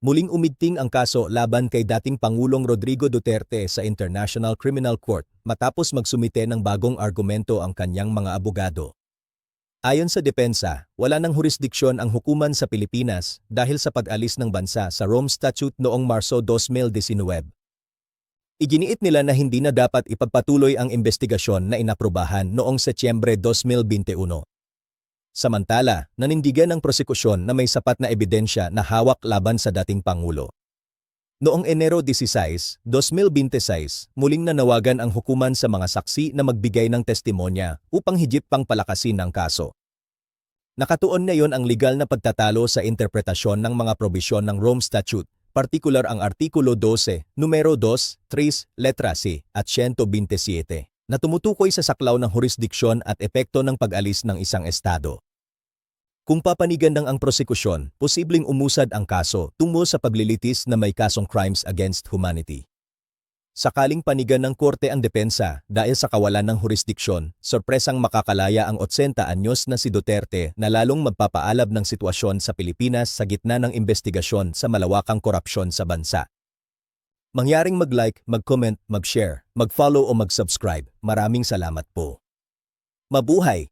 Muling umiting ang kaso laban kay dating Pangulong Rodrigo Duterte sa International Criminal Court matapos magsumite ng bagong argumento ang kanyang mga abogado. Ayon sa depensa, wala ng jurisdiksyon ang hukuman sa Pilipinas dahil sa pag-alis ng bansa sa Rome Statute noong Marso 2019. Iginiit nila na hindi na dapat ipagpatuloy ang investigasyon na inaprubahan noong Setyembre 2021. Samantala, nanindigan ng prosekusyon na may sapat na ebidensya na hawak laban sa dating Pangulo. Noong Enero 16, 2026, muling nanawagan ang hukuman sa mga saksi na magbigay ng testimonya upang higit pang palakasin ang kaso. Nakatuon ngayon ang legal na pagtatalo sa interpretasyon ng mga probisyon ng Rome Statute, partikular ang Artikulo 12, Numero 2, 3, Letra C at 127. Na tumutukoy sa saklaw ng jurisdiksyon at epekto ng pag-alis ng isang estado. Kung papanigandang ang prosekusyon, posibleng umusad ang kaso tungo sa paglilitis na may kasong crimes against humanity. Sakaling panigan ng korte ang depensa dahil sa kawalan ng jurisdiksyon, sorpresang makakalaya ang 80 anyos na si Duterte na lalong magpapaalab ng sitwasyon sa Pilipinas sa gitna ng investigasyon sa malawakang korupsyon sa bansa. Mangyaring mag-like, mag-comment, mag-share, mag-follow o mag-subscribe. Maraming salamat po. Mabuhay!